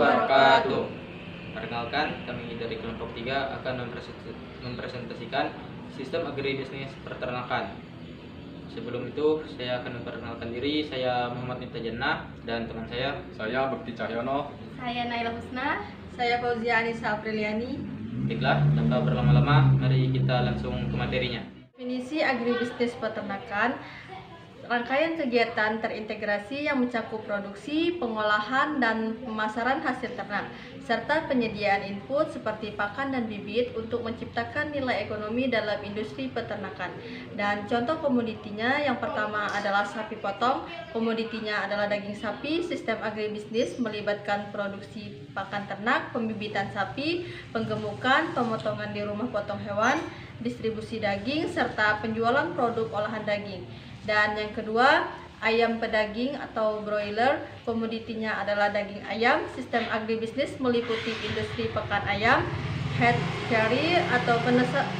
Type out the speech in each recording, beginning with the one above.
wabarakatuh. Perkenalkan, kami dari kelompok 3 akan mempresentasikan sistem agribisnis peternakan. Sebelum itu, saya akan memperkenalkan diri. Saya Muhammad Miftah Jannah dan teman saya Bekti Cahyono. Saya Naila Husna. Saya Fauzia Anissa Apriliani. Baiklah, tanpa berlama-lama, mari kita langsung ke materinya. Definisi agribisnis peternakan, rangkaian kegiatan terintegrasi yang mencakup produksi, pengolahan, dan pemasaran hasil ternak, serta penyediaan input seperti pakan dan bibit untuk menciptakan nilai ekonomi dalam industri peternakan. Dan contoh komoditinya, yang pertama adalah sapi potong. Komoditinya adalah daging sapi. Sistem agribisnis melibatkan produksi pakan ternak, pembibitan sapi, penggemukan, pemotongan di rumah potong hewan, distribusi daging, serta penjualan produk olahan daging. Dan yang kedua, ayam pedaging atau broiler. Komoditinya adalah daging ayam. Sistem agribisnis meliputi industri pakan ayam, hatchery atau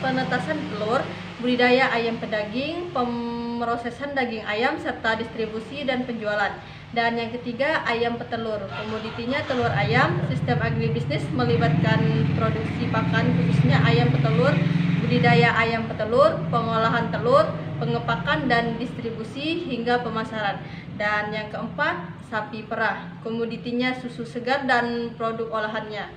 penetasan telur, budidaya ayam pedaging, pemrosesan daging ayam, serta distribusi dan penjualan. Dan yang ketiga, ayam petelur. Komoditinya telur ayam. Sistem agribisnis melibatkan produksi pakan khususnya ayam petelur, budidaya ayam petelur, pengolahan telur, pengepakan dan distribusi hingga pemasaran. Dan yang keempat, sapi perah. Komoditinya susu segar dan produk olahannya.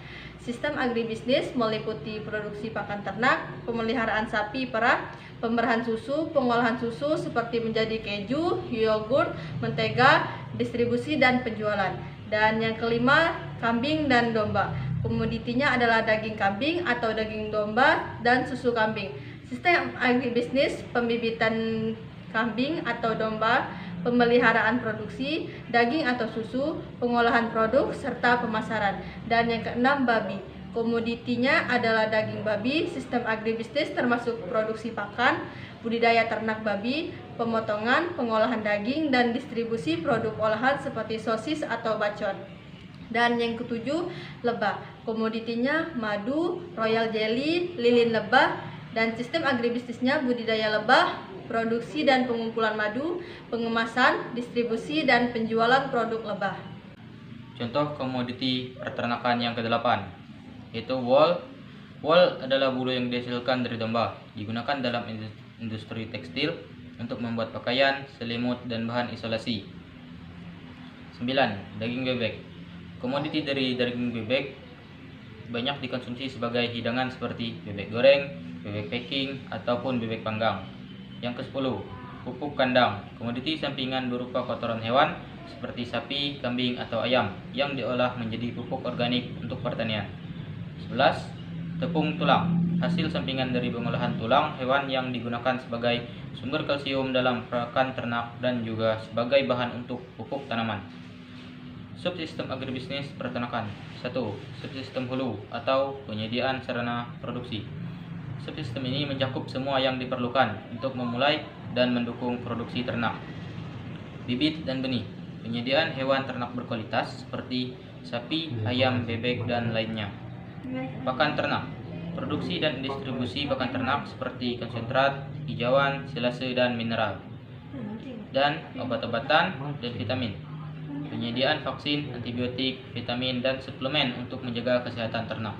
Sistem agribisnis meliputi produksi pakan ternak, pemeliharaan sapi perah, pemerahan susu, pengolahan susu seperti menjadi keju, yogurt, mentega, distribusi dan penjualan. Dan yang kelima, kambing dan domba. Komoditinya adalah daging kambing atau daging domba dan susu kambing. Sistem agribisnis pembibitan kambing atau domba, pemeliharaan produksi daging atau susu, pengolahan produk serta pemasaran. Dan yang keenam, babi. Komoditinya adalah daging babi. Sistem agribisnis termasuk produksi pakan, budidaya ternak babi, pemotongan, pengolahan daging dan distribusi produk olahan seperti sosis atau bacon. Dan yang ketujuh, lebah. Komoditinya madu, royal jelly, lilin lebah. Dan sistem agribisnisnya budidaya lebah, produksi dan pengumpulan madu, pengemasan, distribusi dan penjualan produk lebah. Contoh komoditi peternakan yang ke-8, yaitu wool. Wool adalah bulu yang dihasilkan dari domba, digunakan dalam industri tekstil untuk membuat pakaian, selimut, dan bahan isolasi. 9. Daging bebek. Komoditi dari daging bebek banyak dikonsumsi sebagai hidangan seperti bebek goreng, bebek packing, ataupun bebek panggang. Yang ke-10, pupuk kandang. Komoditi sampingan berupa kotoran hewan seperti sapi, kambing, atau ayam yang diolah menjadi pupuk organik untuk pertanian. 11. Tepung tulang. Hasil sampingan dari pengolahan tulang hewan yang digunakan sebagai sumber kalsium dalam pakan ternak dan juga sebagai bahan untuk pupuk tanaman. Subsistem agribisnis peternakan. 1. Subsistem hulu atau penyediaan sarana produksi. Subsistem ini mencakup semua yang diperlukan untuk memulai dan mendukung produksi ternak. Bibit dan benih. Penyediaan hewan ternak berkualitas seperti sapi, ayam, bebek, dan lainnya. Pakan ternak. Produksi dan distribusi pakan ternak seperti konsentrat, hijauan, silase, dan mineral. Dan obat-obatan dan vitamin. Penyediaan vaksin, antibiotik, vitamin, dan suplemen untuk menjaga kesehatan ternak.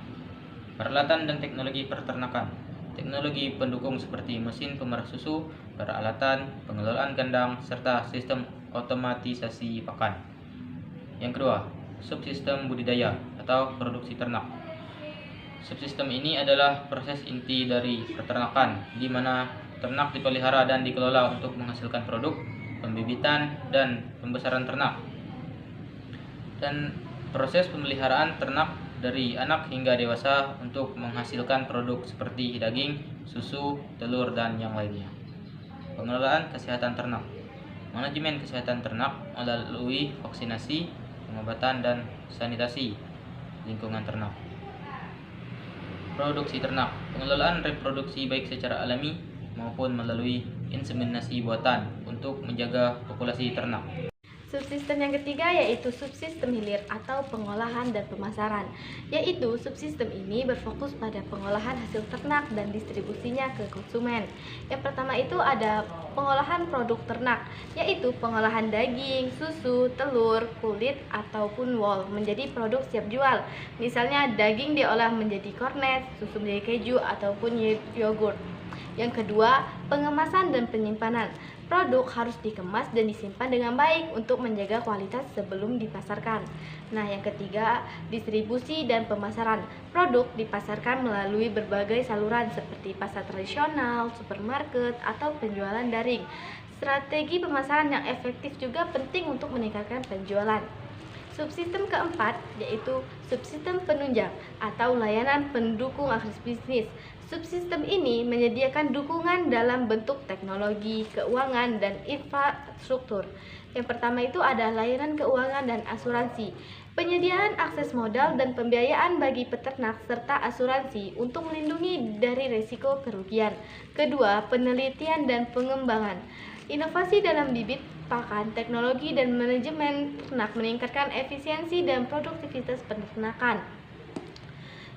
Peralatan dan teknologi peternakan. Teknologi pendukung seperti mesin pemerah susu, peralatan, pengelolaan kandang, serta sistem otomatisasi pakan. Yang kedua, subsistem budidaya atau produksi ternak. Subsistem ini adalah proses inti dari peternakan, di mana ternak dipelihara dan dikelola untuk menghasilkan produk, pembibitan, dan pembesaran ternak. Dan proses pemeliharaan ternak dari anak hingga dewasa untuk menghasilkan produk seperti daging, susu, telur, dan yang lainnya. Pengelolaan kesehatan ternak. Manajemen kesehatan ternak melalui vaksinasi, pengobatan, dan sanitasi lingkungan ternak. Produksi ternak. Pengelolaan reproduksi baik secara alami maupun melalui inseminasi buatan untuk menjaga populasi ternak. Subsistem yang ketiga yaitu subsistem hilir atau pengolahan dan pemasaran. Yaitu subsistem ini berfokus pada pengolahan hasil ternak dan distribusinya ke konsumen. Yang pertama itu ada pengolahan produk ternak, yaitu pengolahan daging, susu, telur, kulit ataupun wol menjadi produk siap jual. Misalnya daging diolah menjadi kornet, susu menjadi keju ataupun yogurt. Yang kedua, pengemasan dan penyimpanan. Produk harus dikemas dan disimpan dengan baik untuk menjaga kualitas sebelum dipasarkan. Nah, yang ketiga, distribusi dan pemasaran. Produk dipasarkan melalui berbagai saluran seperti pasar tradisional, supermarket, atau penjualan daring. Strategi pemasaran yang efektif juga penting untuk meningkatkan penjualan. Subsistem keempat yaitu subsistem penunjang atau layanan pendukung agribisnis. Subsistem ini menyediakan dukungan dalam bentuk teknologi, keuangan, dan infrastruktur. Yang pertama itu ada layanan keuangan dan asuransi. Penyediaan akses modal dan pembiayaan bagi peternak serta asuransi untuk melindungi dari risiko kerugian. Kedua, penelitian dan pengembangan. Inovasi dalam bibit, pakan, teknologi, dan manajemen ternak meningkatkan efisiensi dan produktivitas peternakan.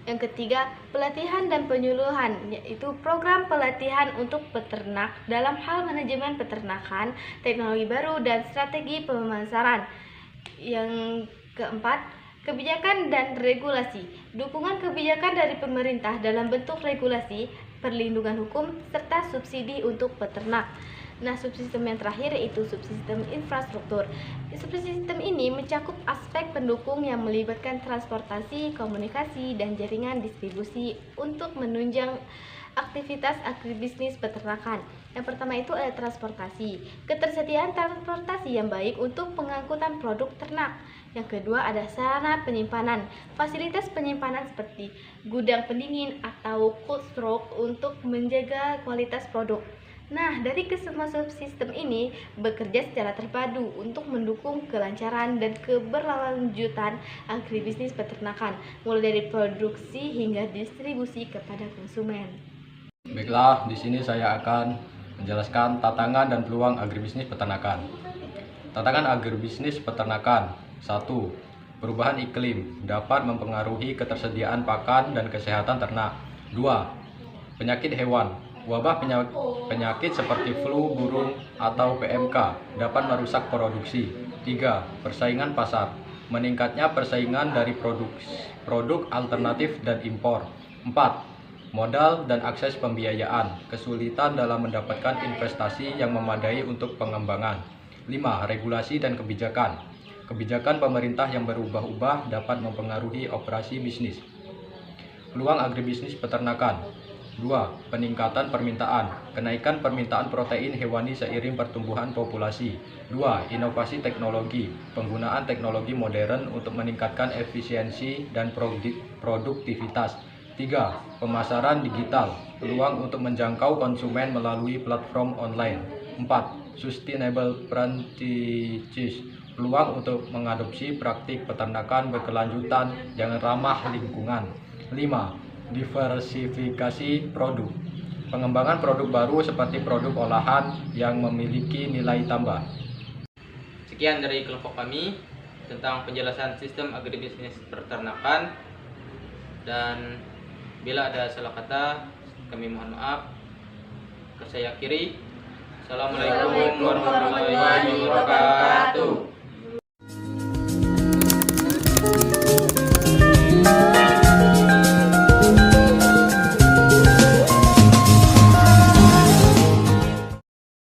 Yang ketiga, pelatihan dan penyuluhan, yaitu program pelatihan untuk peternak dalam hal manajemen peternakan, teknologi baru, dan strategi pemasaran. Yang keempat, kebijakan dan regulasi. Dukungan kebijakan dari pemerintah dalam bentuk regulasi, perlindungan hukum, serta subsidi untuk peternak. Nah, subsistem yang terakhir yaitu subsistem infrastruktur. Subsistem ini mencakup aspek pendukung yang melibatkan transportasi, komunikasi, dan jaringan distribusi untuk menunjang aktivitas agribisnis peternakan. Yang pertama itu ada transportasi. Ketersediaan transportasi yang baik untuk pengangkutan produk ternak. Yang kedua ada sarana penyimpanan. Fasilitas penyimpanan seperti gudang pendingin atau cold store untuk menjaga kualitas produk. Nah, dari kesemua subsistem ini bekerja secara terpadu untuk mendukung kelancaran dan keberlanjutan agribisnis peternakan, mulai dari produksi hingga distribusi kepada konsumen. Baiklah, di sini saya akan menjelaskan tantangan dan peluang agribisnis peternakan. Tantangan agribisnis peternakan. 1. Perubahan iklim dapat mempengaruhi ketersediaan pakan dan kesehatan ternak. 2. Penyakit hewan. Wabah penyakit seperti flu burung atau PMK dapat merusak produksi. 3. Persaingan pasar. Meningkatnya persaingan dari produk alternatif dan impor. 4. Modal dan akses pembiayaan. Kesulitan dalam mendapatkan investasi yang memadai untuk pengembangan. 5. Regulasi dan kebijakan. Kebijakan pemerintah yang berubah-ubah dapat mempengaruhi operasi bisnis. Peluang agribisnis peternakan. 2. Peningkatan permintaan. Kenaikan permintaan protein hewani seiring pertumbuhan populasi. 2. Inovasi teknologi. Penggunaan teknologi modern untuk meningkatkan efisiensi dan produktivitas. 3. Pemasaran digital. Peluang untuk menjangkau konsumen melalui platform online. 4. Sustainable practices. Peluang untuk mengadopsi praktik peternakan berkelanjutan yang ramah lingkungan. 5. Diversifikasi produk. Pengembangan produk baru seperti produk olahan yang memiliki nilai tambah. Sekian dari kelompok kami tentang penjelasan sistem agribisnis peternakan, dan bila ada salah kata kami mohon maaf. Saya akhiri. Assalamualaikum warahmatullahi wabarakatuh.